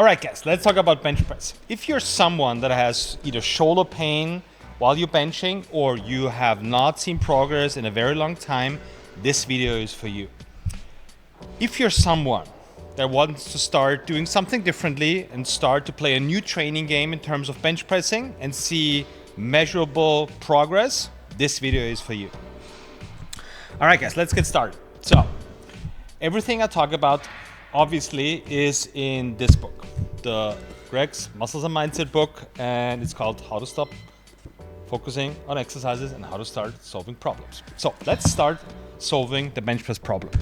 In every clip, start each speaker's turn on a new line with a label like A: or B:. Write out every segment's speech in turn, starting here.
A: right, guys, let's talk about bench press. If you're someone that has either shoulder pain while you're benching or you have not seen progress in a very long time, this video is for you. If you're someone that wants to start doing something differently and start to play a new training game in terms of bench pressing and see measurable progress, this video is for you. All right, guys, let's get started. So, everything I talk about obviously is in this book, the Greg's Muscles and Mindset book, and it's called How to Stop Focusing on Exercises and How to Start Solving Problems. So let's start solving the bench press problem.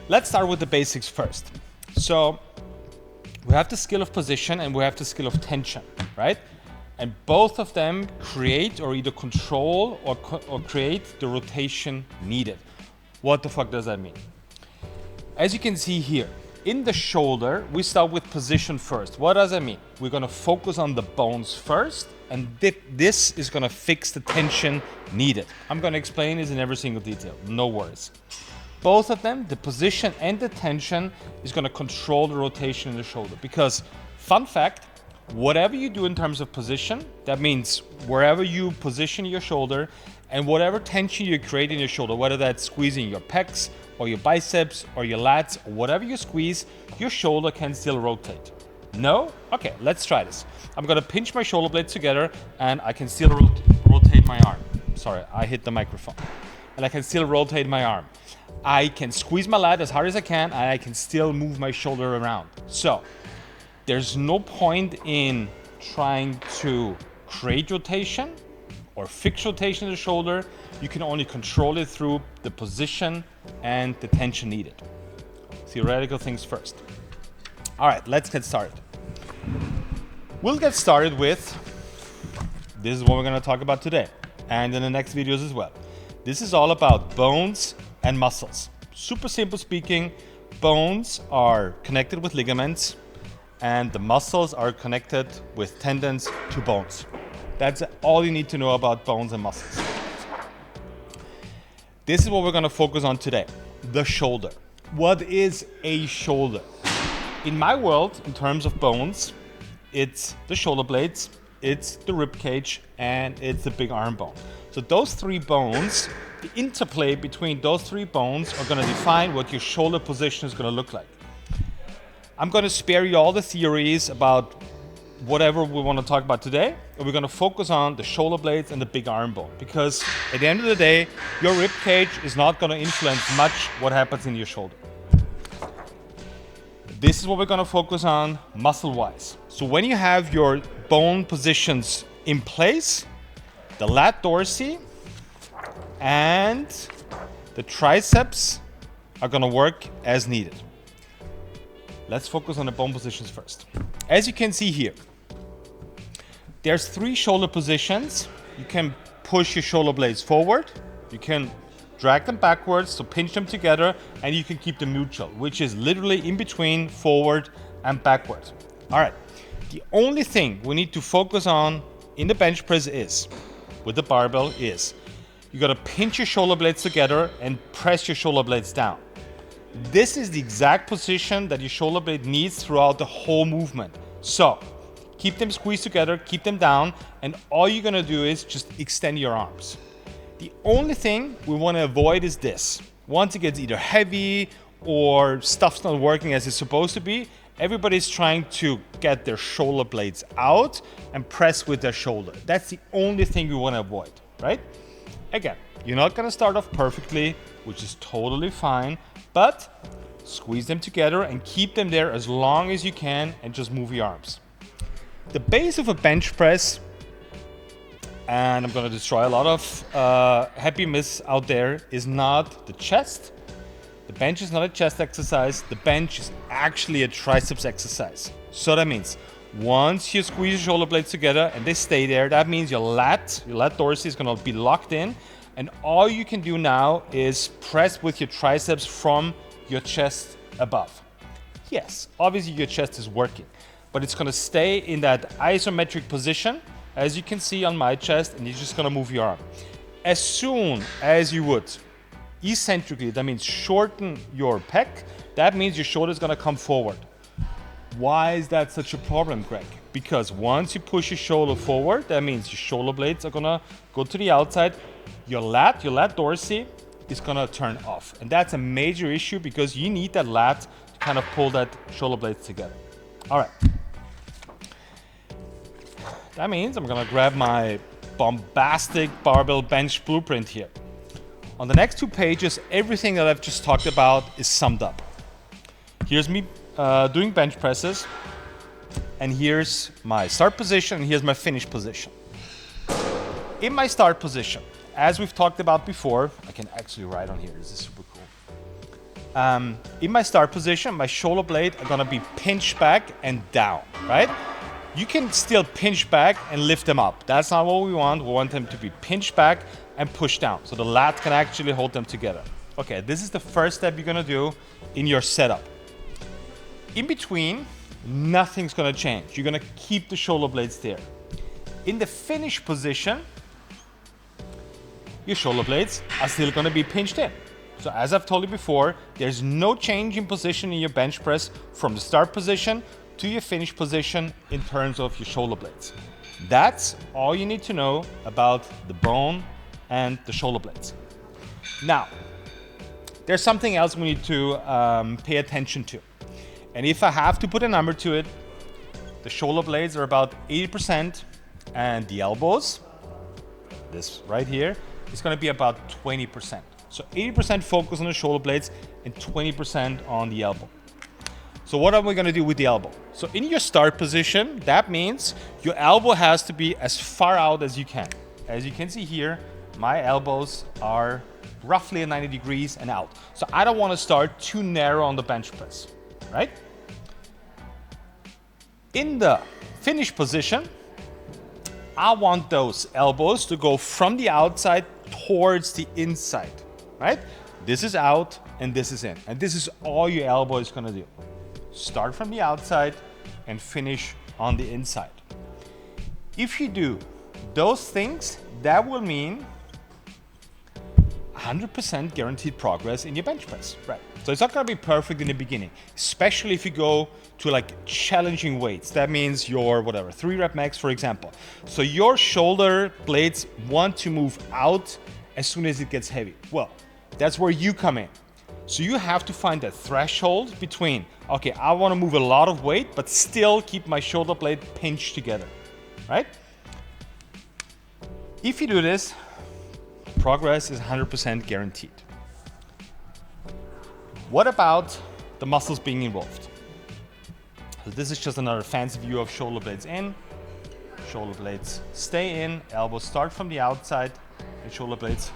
A: Let's start with the basics first. So we have the skill of position and we have the skill of tension, right? And both of them create or either control or create the rotation needed. What the fuck does that mean? As you can see here, in the shoulder, we start with position first. What does that mean? We're gonna focus on the bones first, and this is gonna fix the tension needed. I'm gonna explain this in every single detail, no worries. Both of them, the position and the tension, is gonna control the rotation in the shoulder. Because, fun fact, whatever you do in terms of position, that means wherever you position your shoulder and whatever tension you create in your shoulder, whether that's squeezing your pecs or your biceps or your lats, or whatever you squeeze, your shoulder can still rotate. No? Okay, let's try this. I'm gonna pinch my shoulder blades together and I can still rotate my arm. Sorry, I hit the microphone. And I can still rotate my arm. I can squeeze my lat as hard as I can and I can still move my shoulder around. So, there's no point in trying to create rotation or fix rotation in the shoulder. You can only control it through the position and the tension needed. Theoretical things first. All right, let's get started. We'll get started with, this is what we're gonna talk about today and in the next videos as well. This is all about bones and muscles. Super simple speaking, bones are connected with ligaments and the muscles are connected with tendons to bones. That's all you need to know about bones and muscles. This is what we're gonna focus on today, the shoulder. What is a shoulder? In my world, in terms of bones, it's the shoulder blades, it's the rib cage, and it's the big arm bone. So those three bones, the interplay between those three bones are gonna define what your shoulder position is gonna look like. I'm gonna spare you all the theories about whatever we want to talk about today, and we're going to focus on the shoulder blades and the big arm bone, because at the end of the day, your rib cage is not going to influence much what happens in your shoulder. This is what we're going to focus on muscle wise. So when you have your bone positions in place, the lat dorsi and the triceps are going to work as needed. Let's focus on the bone positions first. As you can see here, there's three shoulder positions. You can push your shoulder blades forward, you can drag them backwards, so pinch them together, and you can keep them neutral, which is literally in between forward and backward. All right, the only thing we need to focus on in the bench press is, with the barbell, is you gotta pinch your shoulder blades together and press your shoulder blades down. This is the exact position that your shoulder blade needs throughout the whole movement. So, keep them squeezed together, keep them down, and all you're gonna do is just extend your arms. The only thing we wanna avoid is this. Once it gets either heavy or stuff's not working as it's supposed to be, everybody's trying to get their shoulder blades out and press with their shoulder. That's the only thing we wanna avoid, right? Again, you're not gonna start off perfectly, which is totally fine, but squeeze them together and keep them there as long as you can and just move your arms. The base of a bench press, and I'm gonna destroy a lot of happy myths out there, is not the chest. The bench is not a chest exercise. The bench is actually a triceps exercise. So that means once you squeeze your shoulder blades together and they stay there, that means your lat dorsi is gonna be locked in, and all you can do now is press with your triceps from your chest above. Yes, obviously your chest is working, but it's gonna stay in that isometric position, as you can see on my chest, and you're just gonna move your arm. As soon as you would eccentrically, that means shorten your pec, that means your shoulder is gonna come forward. Why is that such a problem, Greg? Because once you push your shoulder forward, that means your shoulder blades are gonna go to the outside. Your lat dorsi is gonna turn off. And that's a major issue because you need that lat to kind of pull that shoulder blades together. All right. That means I'm gonna grab my bombastic barbell bench blueprint here. On the next 2 pages, everything that I've just talked about is summed up. Here's me doing bench presses, and here's my start position, and here's my finish position. In my start position, as we've talked about before, I can actually write on here, this is super cool. In my start position, my shoulder blade are gonna be pinched back and down, right? You can still pinch back and lift them up. That's not what we want. We want them to be pinched back and pushed down, so the lat can actually hold them together. Okay, this is the first step you're gonna do in your setup. In between, nothing's gonna change. You're gonna keep the shoulder blades there. In the finish position, your shoulder blades are still gonna be pinched in. So as I've told you before, there's no change in position in your bench press from the start position to your finish position in terms of your shoulder blades. That's all you need to know about the bone and the shoulder blades. Now, there's something else we need to pay attention to. And if I have to put a number to it, the shoulder blades are about 80% and the elbows, this right here, is gonna be about 20%. So 80% focus on the shoulder blades and 20% on the elbow. So what are we gonna do with the elbow? So in your start position, that means your elbow has to be as far out as you can. As you can see here, my elbows are roughly at 90 degrees and out. So I don't wanna start too narrow on the bench press, right? In the finish position, I want those elbows to go from the outside towards the inside, right? This is out and this is in. And this is all your elbow is gonna do. Start from the outside and finish on the inside. If you do those things, that will mean 100% guaranteed progress in your bench press, right? So it's not gonna be perfect in the beginning, especially if you go to like challenging weights. That means your 3 rep max, for example. So your shoulder blades want to move out as soon as it gets heavy. Well, that's where you come in. So you have to find that threshold between, okay, I wanna move a lot of weight, but still keep my shoulder blade pinched together, right? If you do this, progress is 100% guaranteed. What about the muscles being involved? So this is just another fancy view of shoulder blades in, shoulder blades stay in, elbows start from the outside, and shoulder blades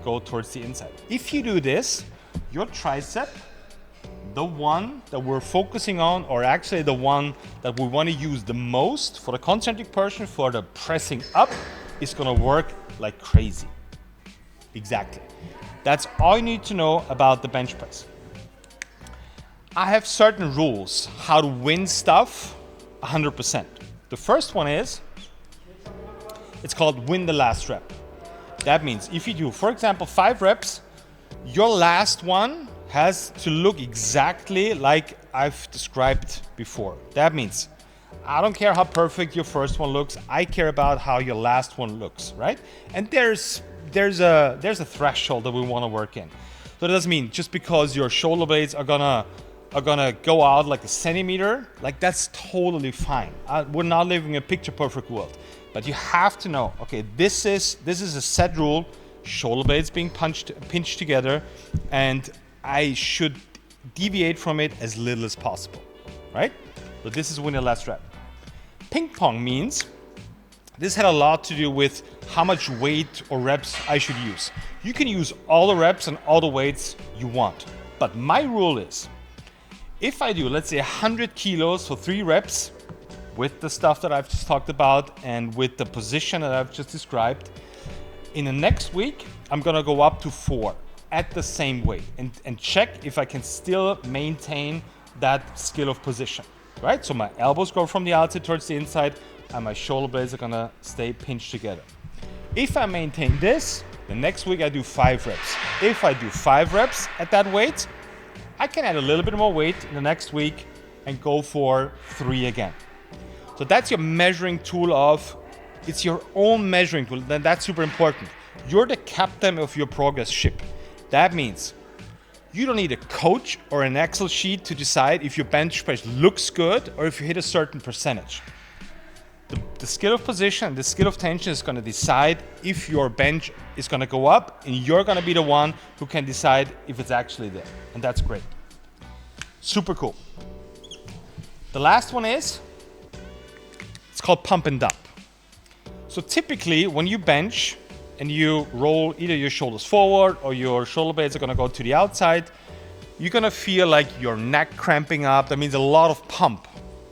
A: go towards the inside. If you do this, your tricep, the one that we're focusing on, or actually the one that we want to use the most for the concentric portion, for the pressing up, is gonna work like crazy. Exactly. That's all you need to know about the bench press. I have certain rules how to win stuff 100%. The first one is, it's called win the last rep. That means if you do, for example, 5 reps, your last one has to look exactly like I've described before. That means I don't care how perfect your first one looks, I care about how your last one looks, right? And there's a threshold that we want to work in. So it doesn't mean just because your shoulder blades are gonna go out like a centimeter, like that's totally fine. We're not living in a picture perfect world, but you have to know, okay, this is a set rule, shoulder blades being pinched together, and I should deviate from it as little as possible, right? So this is win the last rep. Ping pong means this had a lot to do with how much weight or reps I should use. You can use all the reps and all the weights you want, but my rule is, if I do, let's say 100 kilos for 3 reps with the stuff that I've just talked about and with the position that I've just described, in the next week, I'm gonna go up to 4 at the same weight and check if I can still maintain that skill of position, right? So my elbows go from the outside towards the inside and my shoulder blades are gonna stay pinched together. If I maintain this, the next week I do 5 reps. If I do 5 reps at that weight, I can add a little bit more weight in the next week and go for 3 again. So that's your measuring tool it's your own measuring tool. Then that's super important. You're the captain of your progress ship. That means you don't need a coach or an Excel sheet to decide if your bench press looks good or if you hit a certain percentage. The skill of position, the skill of tension is going to decide if your bench is going to go up, and you're going to be the one who can decide if it's actually there. And that's great. Super cool. The last one it's called pump and dump. So typically when you bench and you roll either your shoulders forward or your shoulder blades are going to go to the outside, you're going to feel like your neck cramping up. That means a lot of pump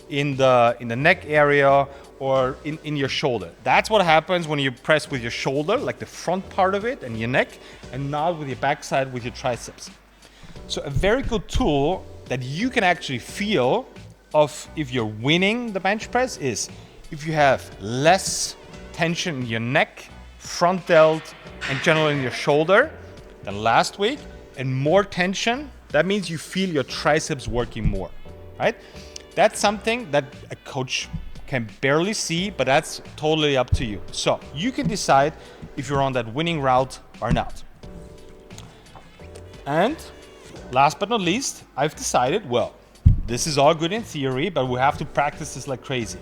A: in the neck area or in your shoulder. That's what happens when you press with your shoulder, like the front part of it and your neck, and not with your backside with your triceps. So a very good tool that you can actually feel of if you're winning the bench press is if you have less tension in your neck, front delt, and generally in your shoulder than last week, and more tension, that means you feel your triceps working more, right? That's something that a coach can barely see, but that's totally up to you. So you can decide if you're on that winning route or not. And last but not least, I've decided, well, this is all good in theory, but we have to practice this like crazy.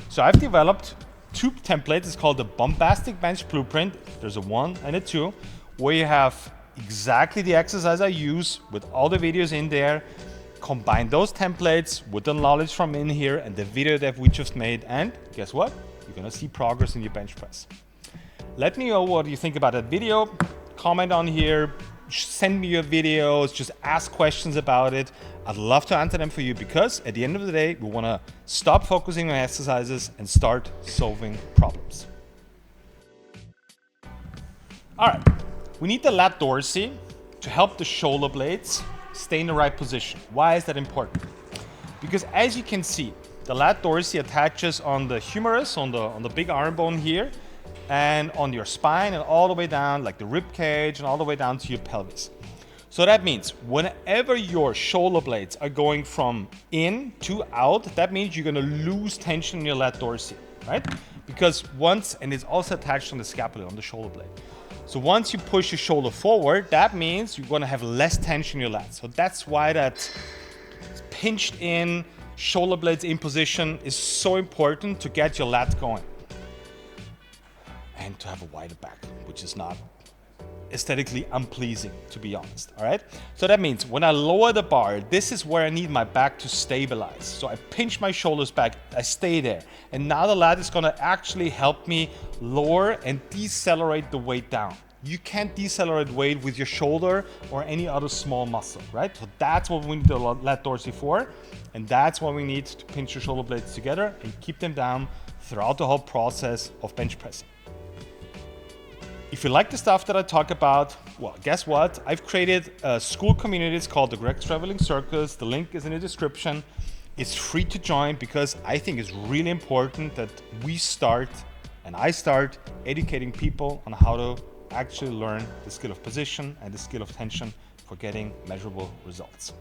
A: So I've developed 2 templates. It's called the Bombastic Bench Blueprint. There's a 1 and a 2, where you have exactly the exercise I use with all the videos in there. Combine those templates with the knowledge from in here and the video that we just made, and guess what? You're gonna see progress in your bench press. Let me know what you think about that video. Comment on here, send me your videos, just ask questions about it. I'd love to answer them for you, because at the end of the day, we wanna stop focusing on exercises and start solving problems. All right, we need the lat dorsi to help the shoulder blades stay in the right position. Why is that important? Because as you can see, the lat dorsi attaches on the humerus, on the big arm bone here, and on your spine, and all the way down, like the rib cage, and all the way down to your pelvis. So that means whenever your shoulder blades are going from in to out, that means you're gonna lose tension in your lat dorsi, right? Because and it's also attached on the scapula, on the shoulder blade. So once you push your shoulder forward, that means you're gonna have less tension in your lats. So that's why that pinched in shoulder blades in position is so important to get your lats going. And to have a wider back, which is not aesthetically unpleasing, to be honest, all right? So that means when I lower the bar, this is where I need my back to stabilize. So I pinch my shoulders back, I stay there. And now the lat is gonna actually help me lower and decelerate the weight down. You can't decelerate weight with your shoulder or any other small muscle, right? So that's what we need the lat dorsi for. And that's what we need to pinch your shoulder blades together and keep them down throughout the whole process of bench pressing. If you like the stuff that I talk about, well, guess what? I've created a school community. It's called the Greg's Traveling Circus. The link is in the description. It's free to join, because I think it's really important that I start educating people on how to actually learn the skill of position and the skill of tension for getting measurable results.